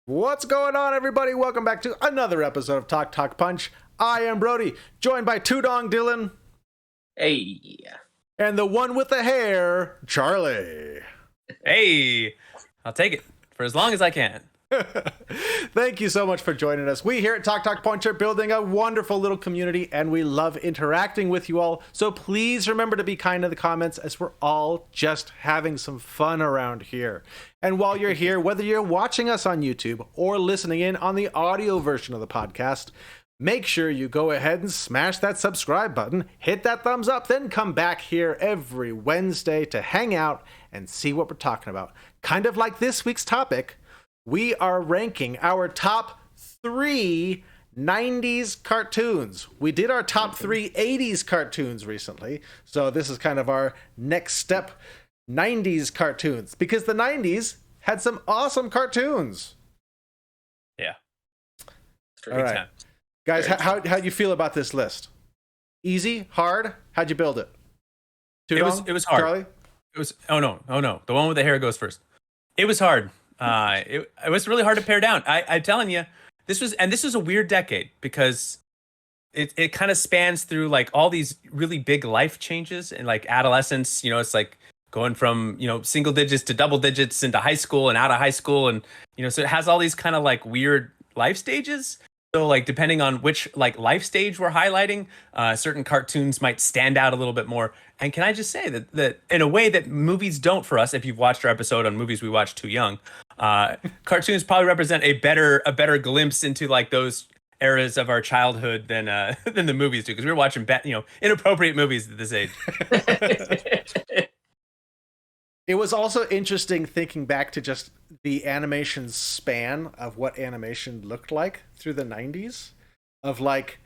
What's going on, everybody? Welcome back to another episode of Talk Talk Punch. I am Brody, joined by Two Dong Dylan. Hey. And the one with the hair, Charlie. Hey, I'll take it for as long as I can. Thank you so much for joining us. We here at Talk Talk Punch are building a wonderful little community, and we love interacting with you all. So please remember to be kind in the comments, as we're all just having some fun around here. And while you're here, whether you're watching us on YouTube or listening in on the audio version of the podcast, make sure you go ahead and smash that subscribe button, hit that thumbs up, then come back here every Wednesday to hang out and see what we're talking about. Kind of like this week's topic. We are ranking our top 3 90s cartoons. We did our top 3 80s cartoons recently, so this is kind of our next step, 90s cartoons, because the 90s had some awesome cartoons. Yeah. All right. Guys, how'd you feel about this list? Easy? Hard? How'd you build it? It was hard. Charlie? It was oh no. The one with the hair goes first. It was hard. It was really hard to pare down. I'm telling you, this was a weird decade because it kind of spans through like all these really big life changes and like adolescence. You know, it's like going from single digits to double digits into high school and out of high school, and so it has all these kind of like weird life stages. So like depending on which like life stage we're highlighting, certain cartoons might stand out a little bit more. And can I just say that in a way that movies don't for us, if you've watched our episode on movies we watched too young, cartoons probably represent a better glimpse into like those eras of our childhood than the movies do, because we were watching inappropriate movies at this age. It was also interesting thinking back to just the animation span of what animation looked like through the 90s. Of like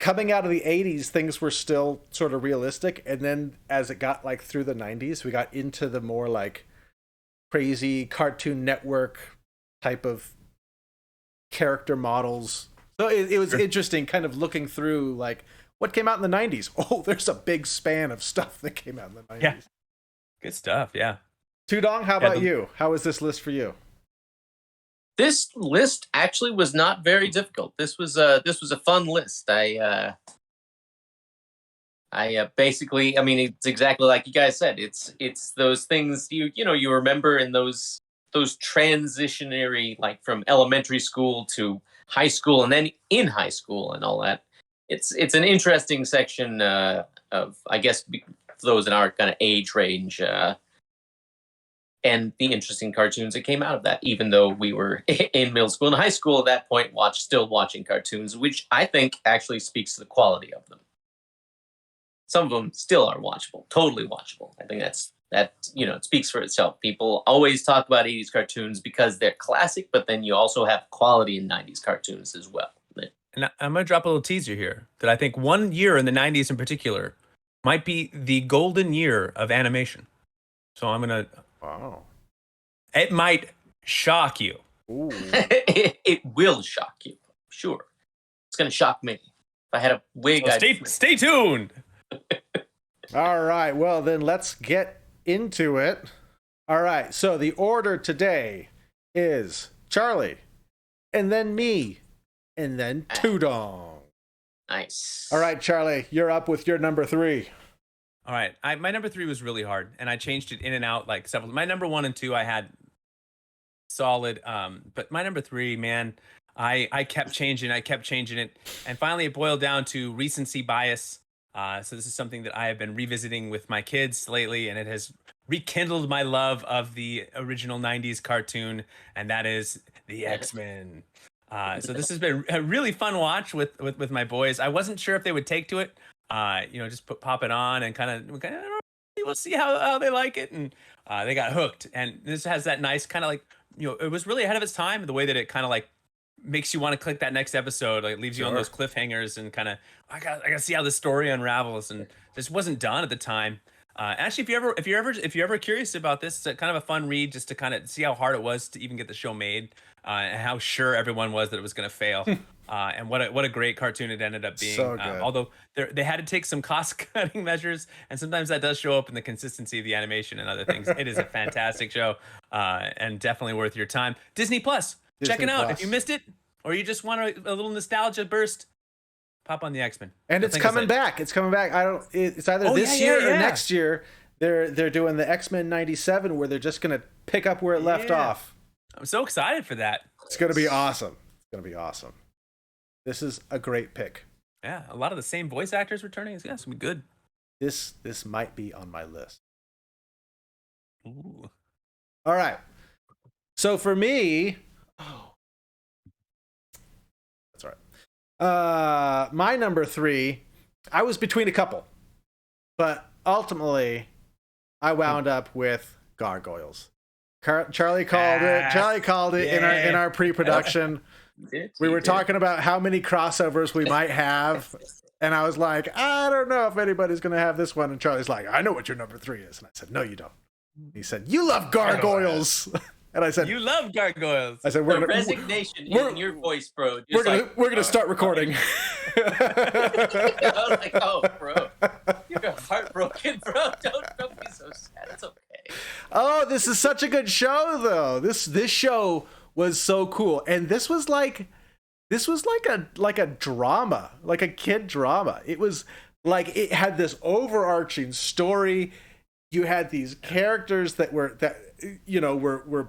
coming out of the 80s, things were still sort of realistic. And then as it got like through the 90s, we got into the more like crazy Cartoon Network type of character models. So it was interesting kind of looking through like what came out in the 90s. Oh, there's a big span of stuff that came out in the 90s. Yeah. Good stuff, yeah. Tudong, how about you? How was this list for you? This list actually was not very difficult. This was a fun list. I basically, I mean, it's exactly like you guys said. It's those things you remember in those transitionary, like from elementary school to high school and then in high school and all that. It's an interesting section of, I guess, those in our kind of age range, and the interesting cartoons that came out of that, even though we were in middle school and high school at that point, still watching cartoons, which I think actually speaks to the quality of them. Some of them still are watchable, totally watchable. I think that it speaks for itself. People always talk about 80s cartoons because they're classic, but then you also have quality in 90s cartoons as well. And I'm going to drop a little teaser here that I think one year in the 90s in particular might be the golden year of animation. So I'm going to... Wow. It might shock you. Ooh. It will shock you, sure. It's going to shock me. If I had a wig, so stay tuned. All right, well then let's get into it. All right, so the order today is Charlie, and then me, and then Tudong. Nice. All right, Charlie, you're up with your number 3. All right, my number 3 was really hard, and I changed it in and out like several. My number 1 and 2 I had solid, but my number 3, man, I kept changing it, and finally it boiled down to recency bias. So this is something that I have been revisiting with my kids lately, and it has rekindled my love of the original 90s cartoon, and that is the X-Men. So this has been a really fun watch with my boys. I wasn't sure if they would take to it. Just pop it on and kind of we'll see how they like it, and they got hooked. And this has that nice kind of like it was really ahead of its time, the way that it kind of like makes you want to click that next episode, like leaves you on those cliffhangers and kind of I gotta see how the story unravels. And this wasn't done at the time. Actually, if you're ever curious about this, it's kind of a fun read just to kind of see how hard it was to even get the show made, and how sure everyone was that it was going to fail. And what a great cartoon it ended up being. So good. Although they had to take some cost-cutting measures, and sometimes that does show up in the consistency of the animation and other things. It is a fantastic show, and definitely worth your time. Disney Plus. Check Disney it out. Plus. If you missed it, or you just want a little nostalgia burst, pop on the X-Men. And it's coming back. It's coming back. It's either this year or next year. They're doing the X-Men 97 where they're just gonna pick up where it left off. I'm so excited for that. It's gonna be awesome. It's gonna be awesome. This is a great pick. Yeah, a lot of the same voice actors returning. It's gonna be good. This might be on my list. Ooh. All right. So for me, that's all right. My number 3, I was between a couple, but ultimately, I wound up with Gargoyles. Charlie called it. Charlie called it in our pre-production. We were talking about how many crossovers we might have, and I was like, I don't know if anybody's going to have this one. And Charlie's like, I know what your number 3 is. And I said, no, you don't. He said, you love Gargoyles. And I said, you love Gargoyles. I said, the resignation in your voice, bro. We're gonna start recording. I was like, oh, bro, you're heartbroken, bro. Don't be so sad. It's okay. Oh, this is such a good show, though. This show was so cool, and this was like a drama, like a kid drama. It was like it had this overarching story. You had these characters that were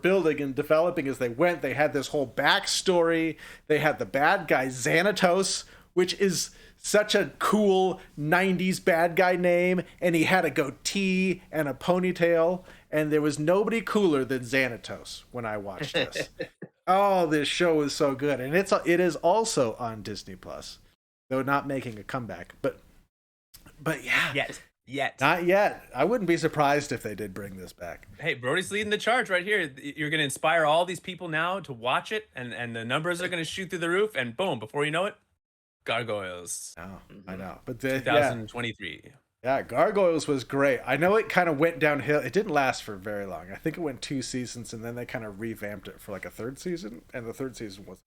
building and developing as they went. They had this whole backstory. They had the bad guy Xanatos, which is such a cool 90s bad guy name, and he had a goatee and a ponytail, and there was nobody cooler than Xanatos when I watched this. Oh, this show is so good, and it is also on Disney Plus, though not making a comeback. But yeah. Yet. Not yet. I wouldn't be surprised if they did bring this back. Hey, Brody's leading the charge right here. You're going to inspire all these people now to watch it, and the numbers are going to shoot through the roof, and boom, before you know it, Gargoyles. Oh, I know. But 2023. Yeah, Gargoyles was great. I know it kind of went downhill. It didn't last for very long. I think it went 2 seasons, and then they kind of revamped it for like a 3rd season, and the 3rd season was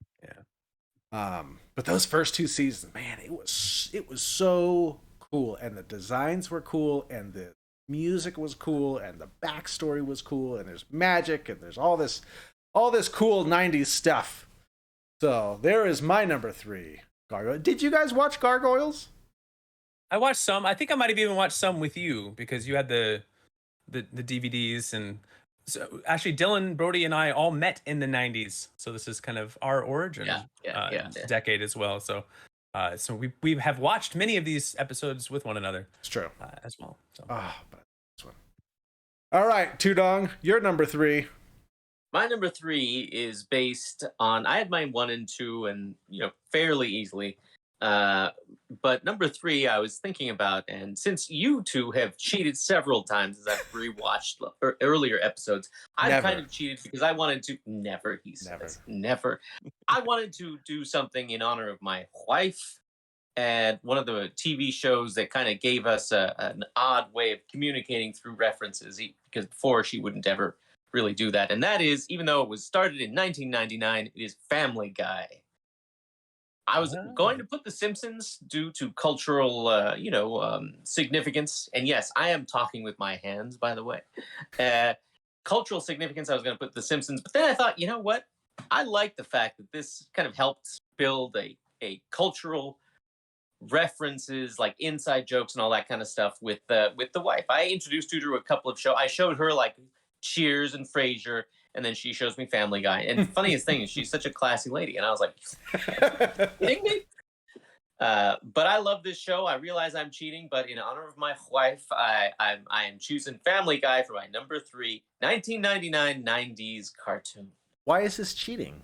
but those first 2 seasons, man, it was so cool, and the designs were cool, and the music was cool, and the backstory was cool, and there's magic, and there's all this cool 90s stuff. So there is my number 3, Gargoyles. Did you guys watch Gargoyles? I watched some. I think I might have even watched some with you because you had the DVDs, and so actually Dylan, Brody, and I all met in the 90s. So this is kind of our origin decade as well. So we have watched many of these episodes with one another. It's true as well. So. But this one. All right, Tudong, your number 3. My number 3 is based on, I had mine 1 and 2, and fairly easily. But number 3, I was thinking about, and since you two have cheated several times as I've rewatched earlier episodes, I've kind of cheated because I wanted to never. I wanted to do something in honor of my wife and one of the TV shows that kind of gave us an odd way of communicating through references, because before she wouldn't ever really do that. And that is, even though it was started in 1999, it is Family Guy. I was going to put The Simpsons due to cultural, significance. And yes, I am talking with my hands, by the way. Cultural significance, I was going to put The Simpsons. But then I thought, you know what? I like the fact that this kind of helped build a cultural references, like inside jokes and all that kind of stuff with the wife. I introduced her to a couple of shows. I showed her like Cheers and Frasier, and then she shows me Family Guy. And the funniest thing is she's such a classy lady. And I was like, kidding me? But I love this show. I realize I'm cheating, but in honor of my wife, I am choosing Family Guy for my number 3, 1999 90s cartoon. Why is this cheating?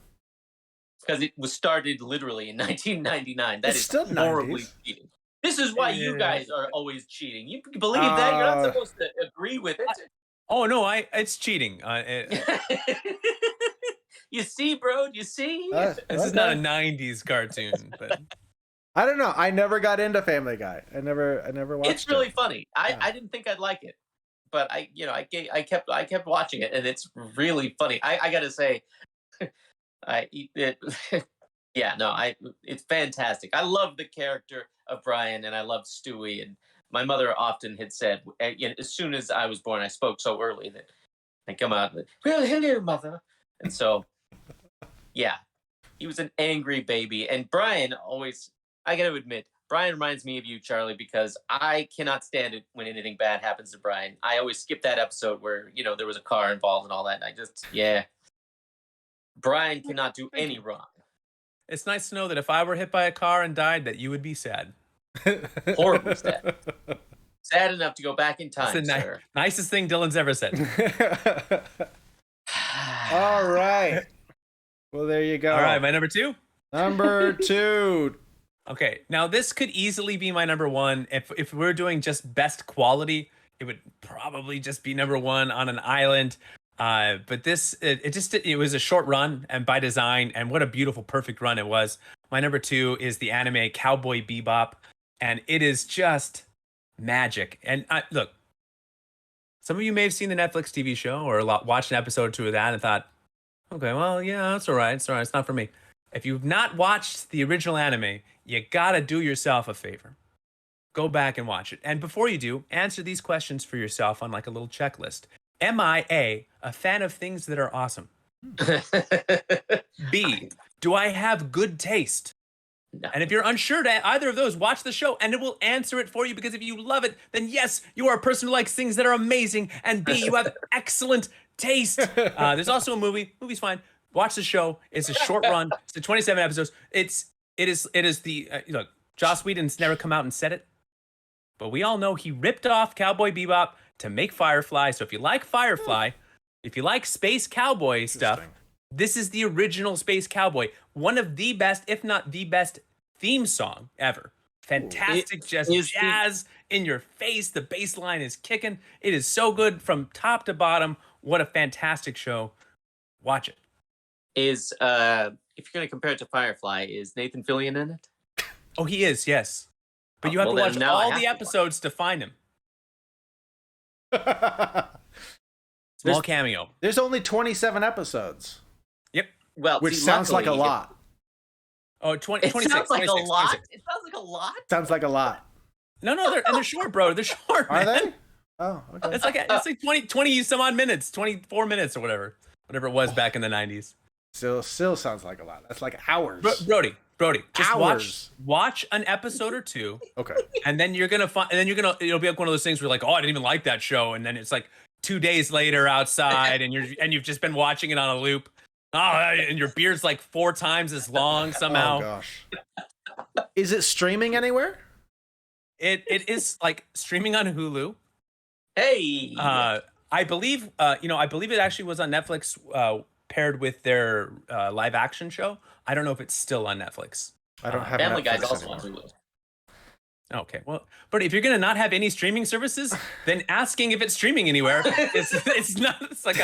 Because it was started literally in 1999. That it's is still horribly 90s. cheating. This is why you guys are always cheating. You believe that? You're not supposed to agree with it. Oh no, it's cheating. You see, bro? You see? This is not a 90s cartoon, but I don't know. I never got into Family Guy. I never watched it. It's really funny. I didn't think I'd like it, but I kept watching it, and it's really funny. I gotta say, it's fantastic. I love the character of Brian, and I love Stewie, and my mother often had said, as soon as I was born, I spoke so early that I come out with, well, hello, mother. And so, Yeah, he was an angry baby. And Brian always, I got to admit, Brian reminds me of you, Charlie, because I cannot stand it when anything bad happens to Brian. I always skip that episode where, there was a car involved and all that. And yeah. Brian cannot do any wrong. It's nice to know that if I were hit by a car and died, that you would be sad. Horribly sad. Sad enough to go back in time, That's the sir. nicest thing Dylan's ever said. All right. Well, there you go. All right, my number 2? Number 2. Okay, now this could easily be my number 1. If we're doing just best quality, it would probably just be number 1 on an island. But this, it was a short run, and by design, and what a beautiful, perfect run it was. My number 2 is the anime Cowboy Bebop, and it is just magic. And look, some of you may have seen the Netflix TV show or watched an episode or 2 of that and thought, okay, well, yeah, that's all right. It's all right. It's not for me. If you've not watched the original anime, you gotta do yourself a favor. Go back and watch it. And before you do, answer these questions for yourself on like a little checklist. Am I A, a fan of things that are awesome? B, do I have good taste? No. And if you're unsure to either of those, watch the show and it will answer it for you, because if you love it, then yes, you are a person who likes things that are amazing. And B, you have excellent taste. There's also a movie. Movie's fine. Watch the show. It's a short run. It's the 27 episodes. It is the look. Joss Whedon's never come out and said it, but we all know he ripped off Cowboy Bebop to make Firefly. So if you like Firefly, if you like space cowboy stuff, this is the original Space Cowboy. One of the best, if not the best, theme song ever. Fantastic, just jazz in your face. The bass line is kicking. It is so good from top to bottom. What a fantastic show. Watch it. If you're going to compare it to Firefly, is Nathan Fillion in it? Oh, he is, yes. But you have to watch all the episodes to find him. Small cameo. There's only 27 episodes. Yep. Well, which sounds like a lot. Oh, 26. It sounds like 26, a lot. 26. It sounds like a lot. Sounds like a lot. No, they're short, bro. They're short. Are man. they? Oh, okay. It's like 20 some odd minutes, 24 minutes or whatever it was back in the 90s. Still sounds like a lot. That's like hours. Brody, just Hours. watch an episode or 2. Okay. And then you're gonna find, and then it'll be like one of those things where like, oh, I didn't even like that show, and then it's like 2 days later outside, and you've just been watching it on a loop. Oh, and your beard's like 4 times as long somehow. Oh gosh. Is it streaming anywhere? It is like streaming on Hulu. Hey. I believe it actually was on Netflix, paired with their live action show. I don't know if it's still on Netflix. I don't have Family Guy's Netflix also on anymore. Hulu. Okay, well, but if you're gonna not have any streaming services, then asking if it's streaming anywhere, it's not. It's like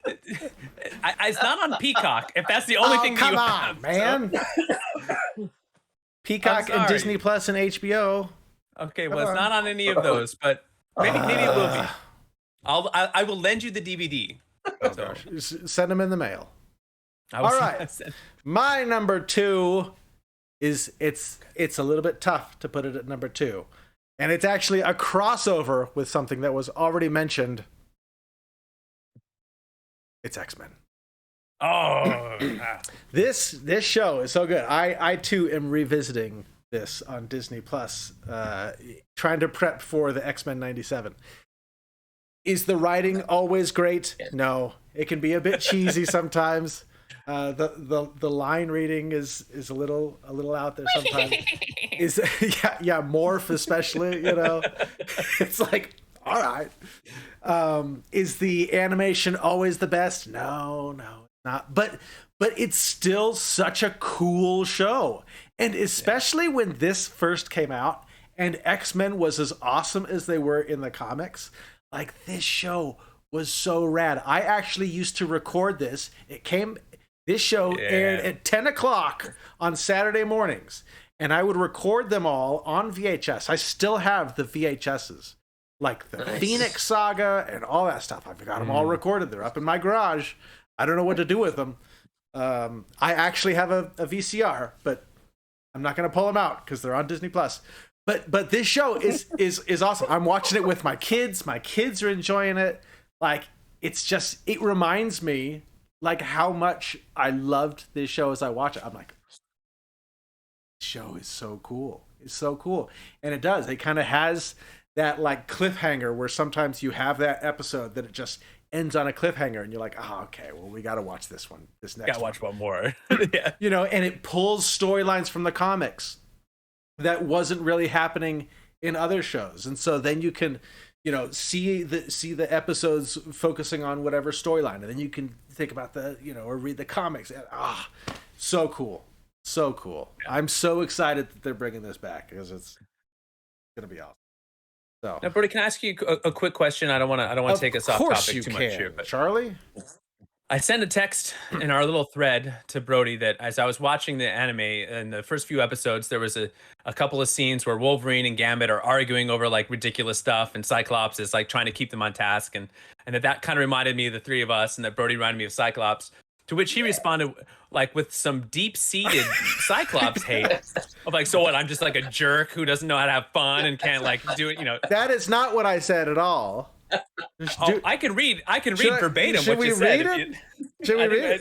it's not on Peacock. If that's the only thing. Come you on, have, man. Peacock and Disney Plus and HBO. Okay, well, it's not on any of those, but maybe it will be. I will lend you the DVD. Oh gosh, send them in the mail. All right. My number 2 is it's a little bit tough to put it at number 2, and it's actually a crossover with something that was already mentioned. It's X-Men. Oh, This show is so good. I too am revisiting this on Disney Plus, trying to prep for the X-Men 97. Is the writing always great? No, it can be a bit cheesy sometimes. The line reading is a little out there sometimes. Morph especially, it's like, all right. Is the animation always the best? No, not. But it's still such a cool show, and especially when this first came out and X-Men was as awesome as they were in the comics. Like, this show was so rad. I actually used to record this. This show aired at 10 o'clock on Saturday mornings, and I would record them all on VHS. I still have the VHSs, like the Phoenix Saga and all that stuff. I've got them all recorded. They're up in my garage. I don't know what to do with them. I actually have a VCR, but I'm not going to pull them out because they're on Disney Plus. But this show is awesome. I'm watching it with my kids. My kids are enjoying it. Like, it reminds me, like how much I loved this show as I watched it. I'm like, this show is so cool. It's so cool. And it does. It kind of has that like cliffhanger where sometimes you have that episode that it just ends on a cliffhanger and you're like, oh, okay, well, we got to watch this one, this next Gotta watch one more. Yeah. You know, and it pulls storylines from the comics that wasn't really happening in other shows. And so then you can, you know, see the episodes focusing on whatever storyline, and then you can think about the, you know, or read the comics. So cool. So cool. Yeah. I'm so excited that they're bringing this back because it's going to be awesome. So, now, Brody, can I ask you a quick question? I don't want to take us off topic too much here, but Charlie, I sent a text in our little thread to Brody that as I was watching the anime in the first few episodes, there was a couple of scenes where Wolverine and Gambit are arguing over like ridiculous stuff, and Cyclops is like trying to keep them on task, and that kind of reminded me of the three of us, and that Brody reminded me of Cyclops. To which he responded like with some deep-seated Cyclops hate of like, so what? I'm just like a jerk who doesn't know how to have fun and can't like do it, you know. That is not what I said at all. I can read verbatim what you said. Should we read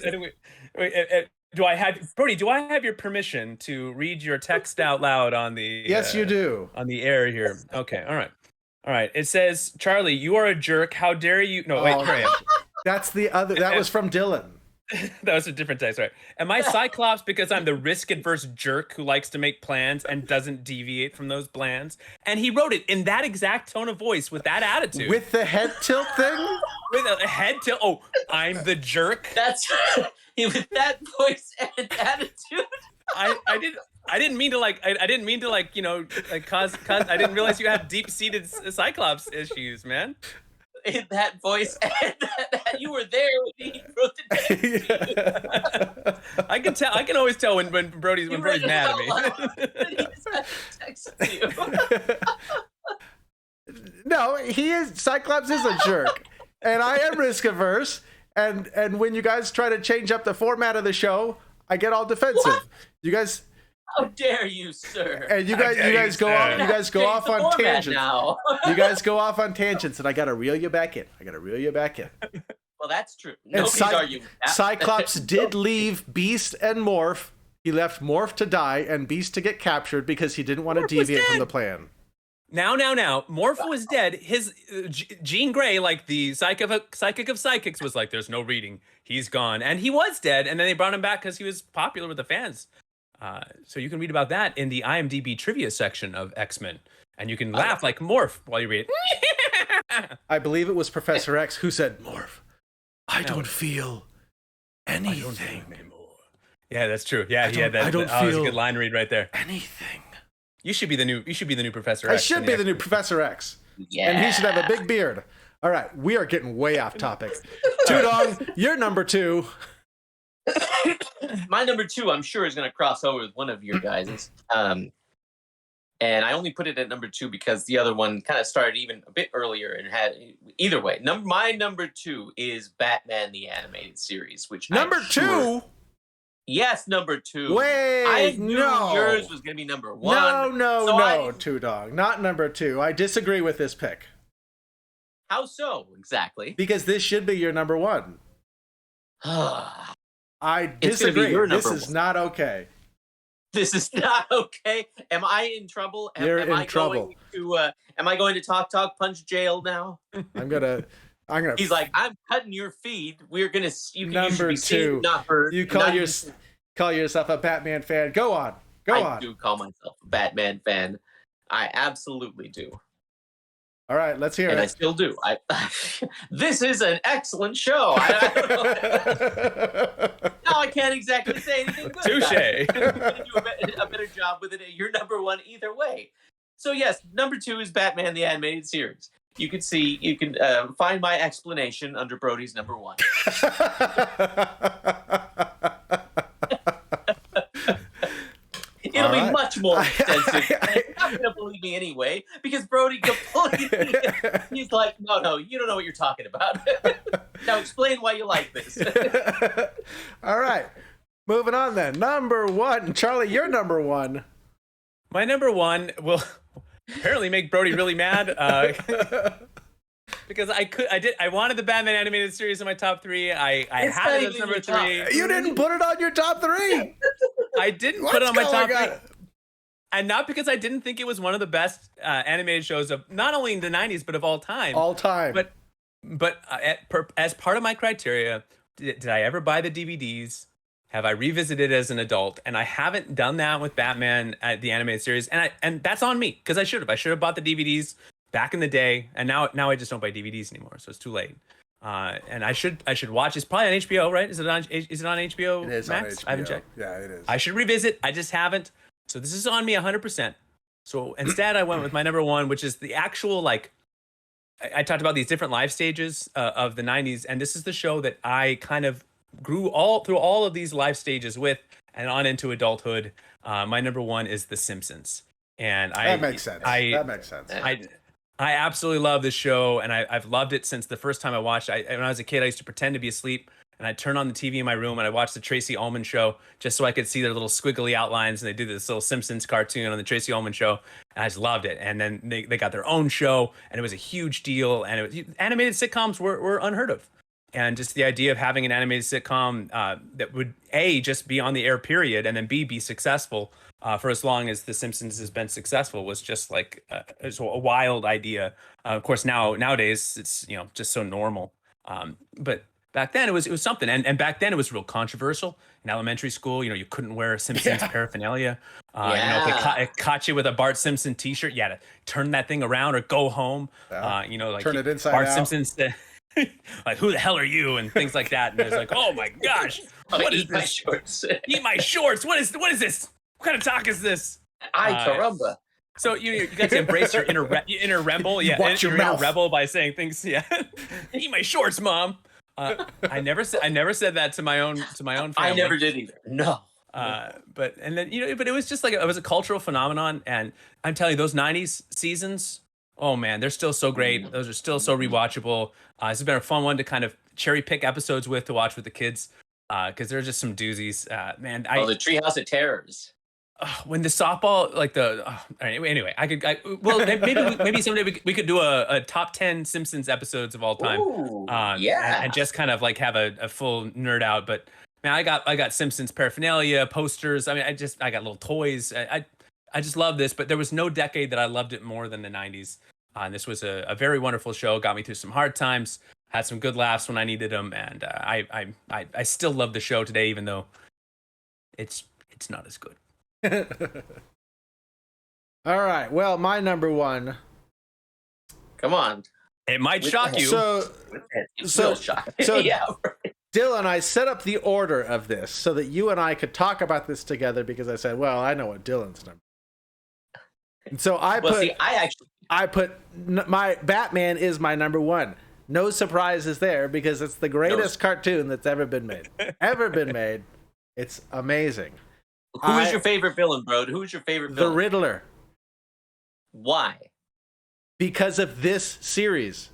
it? Do I have Brody? Do I have your permission to read your text out loud on the? Yes, you do. On the air here. Okay. All right. It says, Charlie, you are a jerk. How dare you? No, wait. Sorry. That's the other. That was from Dylan. That was a different text, right? Am I Cyclops because I'm the risk-adverse jerk who likes to make plans and doesn't deviate from those plans? And he wrote it in that exact tone of voice with that attitude. With the head tilt thing? With a head tilt. Oh, I'm the jerk. That's with that voice and attitude. I didn't mean to like, you know, like cause I didn't realize you have deep-seated Cyclops issues, man. In that voice, and that you were there when he wrote the text. I can tell. I can always tell when Brody's mad at me. He just had to text you. No, Cyclops is a jerk, and I am risk averse. And when you guys try to change up the format of the show, I get all defensive. What? You guys. How dare you, sir? And you guys go off on tangents. Now. You guys go off on tangents, and I gotta reel you back in. Well, that's true. Nobody's arguing with that. Cyclops did leave Beast and Morph. He left Morph to die and Beast to get captured because he didn't want to deviate from the plan. Now, Morph was dead. His Jean Grey, like the psychic of psychics, was like, "There's no reading. He's gone," and he was dead. And then they brought him back because he was popular with the fans. So you can read about that in the IMDb trivia section of X-Men, and you can laugh like Morph while you read it. I believe it was Professor X who said, "Morph, I don't feel anything." I don't feel anymore. Yeah, that's true. Yeah, that was a good line read right there. Anything. You should be the new Professor X. I should be the new Professor X. Yeah. And he should have a big beard. All right, we are getting way off topic. Tudong, you're number 2. My number 2, I'm sure, is going to cross over with one of your guys'. And I only put it at number 2 because the other one kind of started even a bit earlier and had either way. My number 2 is Batman the Animated Series, which number 2. Yes, number 2. Wait, I knew yours was going to be number 1. No, Tudong, not number 2. I disagree with this pick. How so exactly? Because this should be your number 1. I disagree. This is not okay. This is not okay. Am I in trouble? You're in trouble. Am I going to talk punch jail now? I'm gonna. He's like, I'm cutting your feed. We're gonna. Number 2. Not heard. You call yourself a Batman fan. Go on. I do call myself a Batman fan. I absolutely do. All right, let's hear it. And I still do. This is an excellent show. I don't know. No, I can't exactly say anything good. Touche. I'm going to do a better job with it. You're number 1 either way. So yes, number 2 is Batman the Animated Series. You can find my explanation under Brody's number 1. It'll be much more extensive. You're not going to believe me anyway, because Brody completely, he's like, no, you don't know what you're talking about. Now explain why you like this. All right. Moving on then. Number 1. Charlie, you're number 1. My number 1 will apparently make Brody really mad. because I wanted the Batman animated series in my top 3. I had it as number 3. You didn't put it on your top 3. I didn't put it on my top 3. And not because I didn't think it was one of the best animated shows of not only in the 90s, but of all time. All time. But as part of my criteria, did I ever buy the DVDs? Have I revisited as an adult? And I haven't done that with Batman at the animated series. And that's on me, because I should have. I should have bought the DVDs back in the day. And now I just don't buy DVDs anymore, so it's too late. And I should watch. It's probably on HBO, right? Is it on HBO It is Max? on HBO. I haven't checked. Yeah, it is. I should revisit. I just haven't. So this is on me 100%. So instead, I went with my number 1, which is the actual, like, I talked about these different life stages of the 90s, and this is the show that I kind of grew through all of these life stages with, and on into adulthood. My number 1 is The Simpsons, and that makes sense. That makes sense. I absolutely love this show, and I've loved it since the first time I watched it. When I was a kid, I used to pretend to be asleep, and I'd turn on the TV in my room, and I watched the Tracy Ullman show just so I could see their little squiggly outlines, and they do this little Simpsons cartoon on the Tracy Ullman show, and I just loved it. And then they got their own show, and it was a huge deal, and animated sitcoms were unheard of. And just the idea of having an animated sitcom that would, A, just be on the air, period, and then B, be successful for as long as The Simpsons has been successful was just like it's a wild idea. Of course, nowadays it's just so normal. But back then it was something, and back then it was real controversial. In elementary school, you couldn't wear Simpsons paraphernalia. If it caught you with a Bart Simpson T-shirt, you had to turn that thing around or go home. Like turn it inside Bart out. Simpson said, like, who the hell are you, and things like that. And it's like, oh my gosh, what is Eat my this? shorts. Eat my shorts. What is this? What kind of talk is this? Ay, caramba. So you got to embrace your inner rebel. Yeah, Watch your inner mouth. rebel by saying things. Yeah, eat my shorts, mom. I never said that to my own family. I never did either. No. But it was just like it was a cultural phenomenon, and I'm telling you, those 90s seasons, oh man, they're still so great. Those are still so rewatchable. This has been a fun one to kind of cherry pick episodes to watch with the kids, because there's just some doozies. Man, the Treehouse of Terrors. When the softball, like anyway, maybe someday we could do a top 10 Simpsons episodes of all time. Ooh, and just kind of like have a full nerd out. But man, I got Simpsons paraphernalia, posters. I mean, I got little toys. I just love this. But there was no decade that I loved it more than the 90s. And this was a very wonderful show. Got me through some hard times. Had some good laughs when I needed them. And I still love the show today, even though it's not as good. All right. Well, my number 1. Come on. It might shock you. So Yeah. Dylan, I set up the order of this so that you and I could talk about this together, because I said, well, I know what Dylan's number. And so I put my Batman is my number 1. No surprises there, because it's the greatest cartoon that's ever been made. It's amazing. Who is your favorite villain, bro? Who's your favorite villain? The Riddler. Why? Because of this series.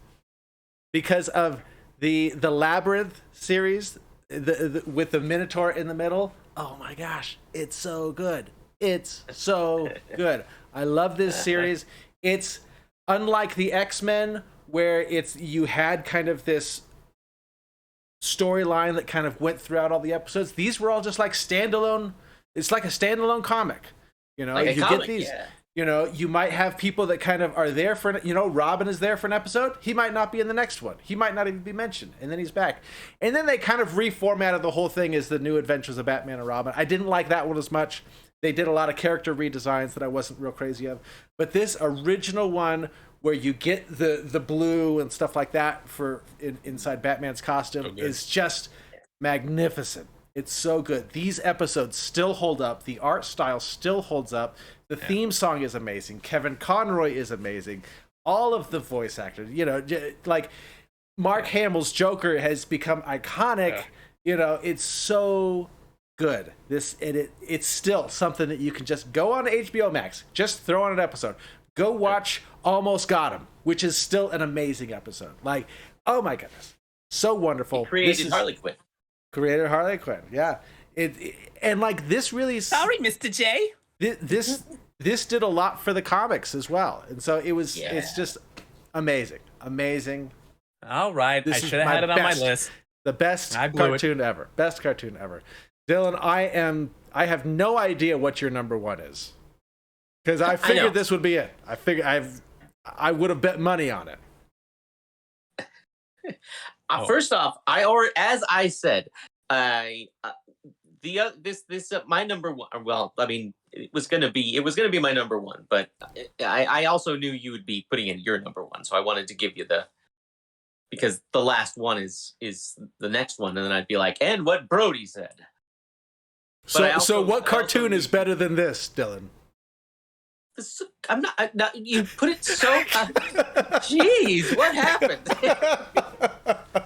Because of the Labyrinth series, with the Minotaur in the middle. Oh my gosh, it's so good. It's so good. I love this series. It's unlike the X-Men, where you had kind of this storyline that kind of went throughout all the episodes. These were all just like standalone. It's like a standalone comic. Like you comic, get these. yeah. You might have people that kind of are there for, Robin is there for an episode. He might not be in the next one. He might not even be mentioned. And then he's back. And then they kind of reformatted the whole thing as the New Adventures of Batman and Robin. I didn't like that one as much. They did a lot of character redesigns that I wasn't real crazy of. But this original one, where you get the blue and stuff like that inside Batman's costume, is just magnificent. It's so good. These episodes still hold up. The art style still holds up. The theme song is amazing. Kevin Conroy is amazing. All of the voice actors, like Mark Hamill's Joker has become iconic. It's so good. It's still something that you can just go on HBO Max, just throw on an episode. Go watch Almost Got Him, which is still an amazing episode. Like, oh my goodness, so wonderful. He created Harley Quinn. Created Harley Quinn, yeah. And like this really. Sorry, Mr. J. This did a lot for the comics as well, and so it's just amazing, All right. This I is should have my had it on my best. list. The best I blew it. cartoon ever. Best cartoon ever. Dylan, I have no idea what your number one is. Because I figured this would be it. I would have bet money on it. First off, as I said, my number one. Well, I mean, it was gonna be my number one, but I also knew you would be putting in your number one, so I wanted to give you because the last one is the next one, and then I'd be like, and what Brody said. So what cartoon is better than this, Dylan? I'm not. You put it so. Jeez, what happened?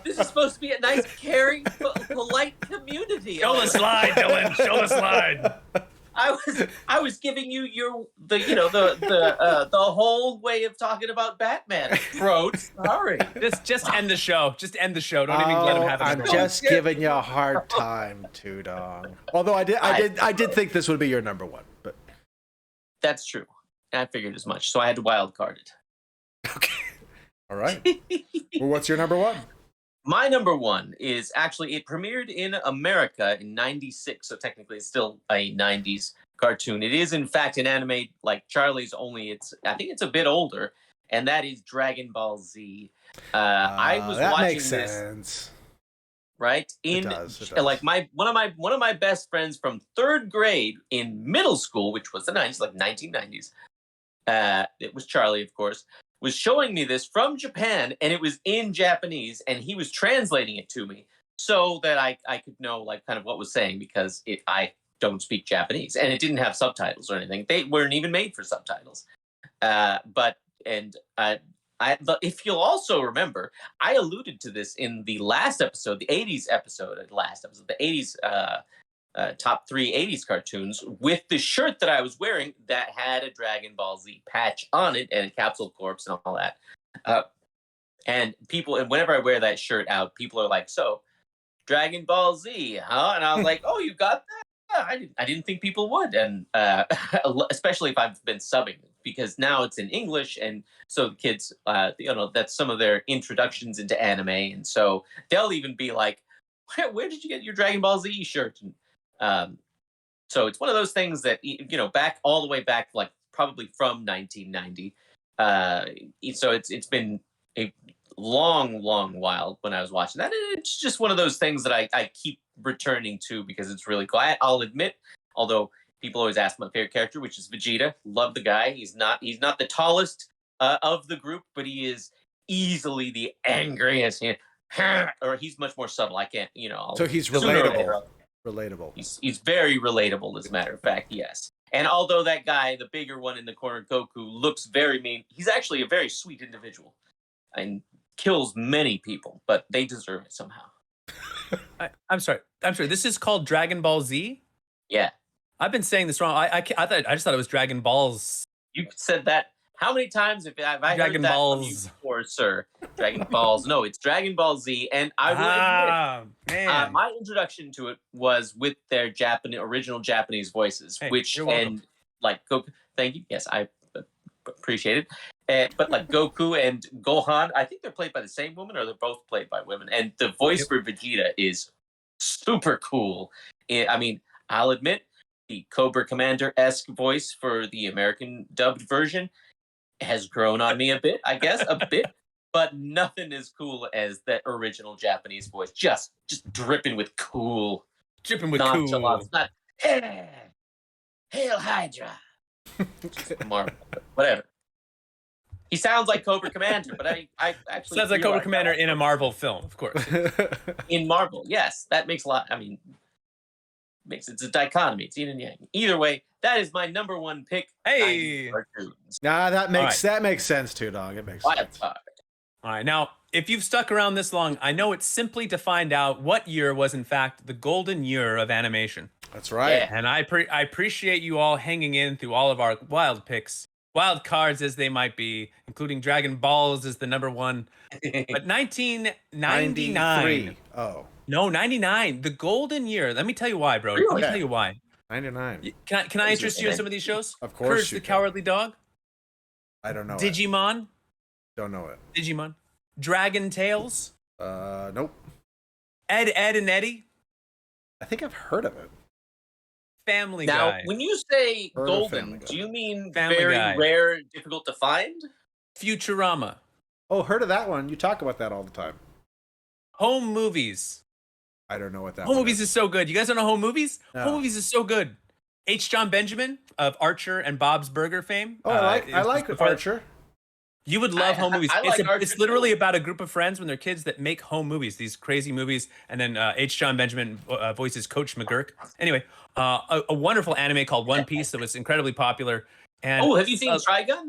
This is supposed to be a nice, caring, polite community. Show the slide, Dylan. Show the slide. I was giving you the whole way of talking about Batman. Bro, sorry. Just end the show. Just end the show. Don't even let him have it. I'm just giving you a hard time, Tudong. Although I did think this would be your number one, but that's true. I figured as much, so I had to wild card it. Okay. All right. Well, what's your number one? My number one is actually, it premiered in America in '96, so technically it's still a 90s cartoon. It is, in fact, an anime like Charlie's, only I think it's a bit older, and that is Dragon Ball Z. I was that watching makes this, sense. right? It does. Like one of my best friends from third grade in middle school, which was the 90s, like 1990s. It was Charlie, of course, was showing me this from Japan, and it was in Japanese, and he was translating it to me so that I could know like kind of what was saying, because I don't speak Japanese, and it didn't have subtitles or anything. They weren't even made for subtitles. But if you'll also remember, I alluded to this in the last episode, the 80s episode, the 80s top 3 80s cartoons, with the shirt that I was wearing that had a Dragon Ball Z patch on it and a Capsule Corps and all that. And whenever I wear that shirt out, people are like, "So, Dragon Ball Z, huh?" And I was like, "Oh, you got that?" Yeah, I didn't think people would, and especially if I've been subbing, because now it's in English, and so the kids, that's some of their introductions into anime, and so they'll even be like, "Where did you get your Dragon Ball Z shirt?" And, so it's one of those things that, back all the way back, like probably from 1990. So it's been a long while when I was watching that. It's just one of those things that I keep returning to because it's really cool. I'll admit, although people always ask my favorite character, which is Vegeta. Love the guy. He's not the tallest of the group, but he is easily the angriest. Or he's much more subtle. I can't, So he's relatable. Relatable. He's very relatable, as a matter of fact, yes. And although that guy, the bigger one in the corner, Goku, looks very mean, he's actually a very sweet individual and kills many people, but they deserve it somehow. I'm sorry. This is called Dragon Ball Z? Yeah. I've been saying this wrong. I just thought it was Dragon Balls. You said that. How many times have I Dragon heard that Balls from you before, sir? Dragon Balls. No, it's Dragon Ball Z. And I will admit, my introduction to it was with their original Japanese voices, you're welcome. Thank you. Yes, I appreciate it. But like Goku and Gohan, I think they're played by the same woman, or they're both played by women. And the voice for Vegeta is super cool. I mean, I'll admit, the Cobra Commander-esque voice for the American dubbed version has grown on me a bit, I guess, but nothing as cool as that original Japanese voice. Just dripping with cool. Nonchalance. Not, "Hey, Hail Hydra." Marvel, whatever. He sounds like Cobra Commander, but I actually sounds like Cobra Commander in a Marvel film, of course. In Marvel, yes, that makes a lot. I mean, it's a dichotomy. It's yin and yang. Either way, that is my number one pick. Hey, nah, that makes sense too, dog. It makes sense. All right, now if you've stuck around this long, I know it's simply to find out what year was in fact the golden year of animation. That's right. Yeah. And I appreciate you all hanging in through all of our wild picks, wild cards as they might be, including Dragon Balls as the number one. But 1999. Oh. No, 99. The golden year. Let me tell you why, bro. Really? Let me tell you why. 99. Can I interest you in some of these shows? Of course. Courage the Cowardly Dog. I don't know. Digimon. Don't know it. Digimon. Dragon Tales? Nope. Ed, Ed, and Eddie? I think I've heard of it. Family Now, Guy? when you say Heard of Family golden, Guy. do you mean Family very Guy. rare, difficult to find? Futurama? Oh, heard of that one. You talk about that all the time. Home Movies? I don't know what that Home one Movies is so good. You guys don't know Home Movies? No. Home Movies is so good. H. John Benjamin of Archer and Bob's Burger fame. Oh, I like before- Archer. You would love Home Movies. I like Archer It's literally too. about a group of friends when they're kids that make home movies, these crazy movies. And then H. John Benjamin voices Coach McGurk. Anyway, a wonderful anime called One Piece that was incredibly popular. And Oh, have you seen Trigun?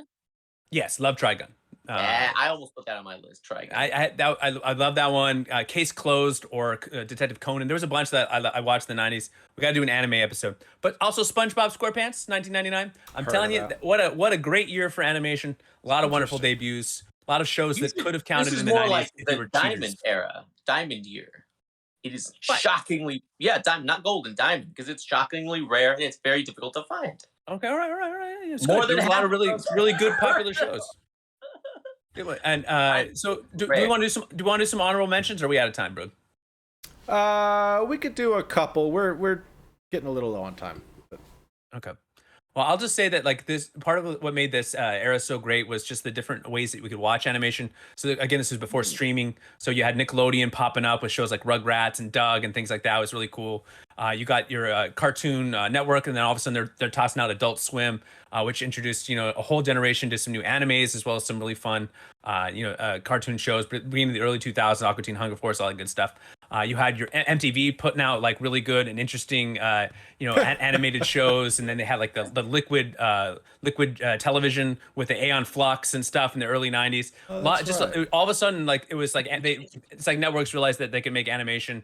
yes, love Trigun. Yeah, I almost put that on my list. Trigun. I love that one. Case Closed or Detective Conan. There was a bunch that I watched in the 90s. We got to do an anime episode. But also SpongeBob SquarePants, 1999. I'm Heard telling of you, that. what a great year for animation. A lot of wonderful debuts. A lot of shows that could have counted This is in the more 90s like if they the were diamond cheaters. era, diamond year. It is But- shockingly, diamond, not golden, diamond, because it's shockingly rare and it's very difficult to find. Okay, all right. It's More good. than There's a lot half of really, of those. really good popular shows. And so, do we want to do some honorable mentions, or are we out of time, bro? We could do a couple. We're getting a little low on time. But Okay. Well, I'll just say that like this part of what made this era so great was just the different ways that we could watch animation. So again, this was before streaming. So you had Nickelodeon popping up with shows like Rugrats and Doug and things like that. It was really cool. You got your Cartoon Network, and then all of a sudden they're tossing out Adult Swim, which introduced a whole generation to some new animes as well as some really fun cartoon shows. Beginning of the early 2000s, Aqua Teen Hunger Force, all that good stuff. You had your MTV putting out like really good and interesting, animated shows, and then they had like the liquid television with the Aeon Flux and stuff in the early 90s. right. All of a sudden, like it was like it's like networks realized that they could make animation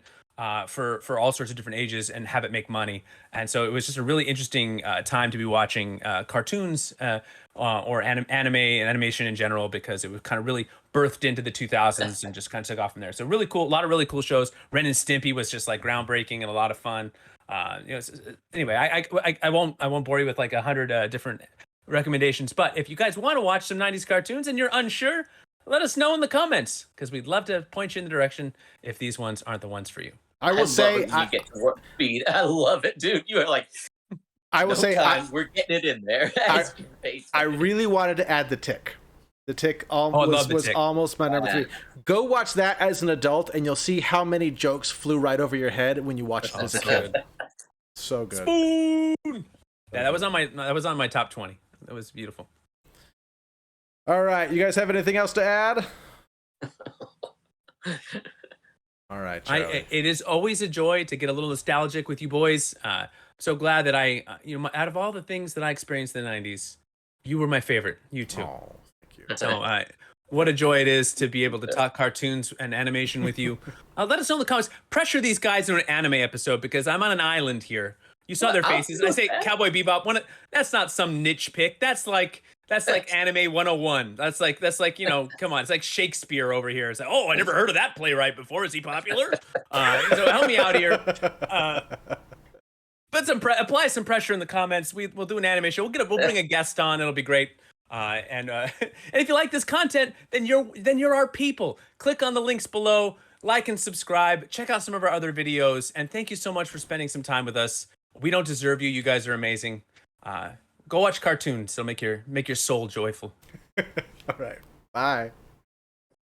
for all sorts of different ages and have it make money. And so it was just a really interesting time to be watching cartoons or anime and animation in general, because it was kind of really birthed into the 2000s and just kind of took off from there. So really cool, a lot of really cool shows. Ren and Stimpy was just like groundbreaking and a lot of fun. Anyway, I won't bore you with like 100 different recommendations. But if you guys want to watch some 90s cartoons and you're unsure, let us know in the comments, because we'd love to point you in the direction if these ones aren't the ones for you. I will say, love it when you get to warp speed. I love it, dude. You are like, I will no say, time, we're getting it in there. It's great. I really wanted to add The Tick. The Tick I love The was Tick. almost my number Yeah. 3. Go watch that as an adult, and you'll see how many jokes flew right over your head when you watched it as a kid. So good. Spoon. Yeah, that was on my top 20. That was beautiful. All right, you guys have anything else to add? All right, Charlie. It is always a joy to get a little nostalgic with you boys. So glad that out of all the things that I experienced in the 90s, you were my favorite. You too. Oh, thank you. So what a joy it is to be able to talk cartoons and animation with you. Let us know in the comments. Pressure these guys into an anime episode, because I'm on an island here. You saw their I'll faces. do I say that. Cowboy Bebop. That's not some niche pick. That's like anime 101. That's like come on. It's like Shakespeare over here. It's like, oh, I never heard of that playwright before. Is he popular? So help me out here. Put apply some pressure in the comments. We'll do an anime show. We'll bring a guest on. It'll be great. And if you like this content, then you're our people. Click on the links below, like and subscribe. Check out some of our other videos, and thank you so much for spending some time with us. We don't deserve you. You guys are amazing. Go watch cartoons. It'll make your soul joyful. All right. Bye.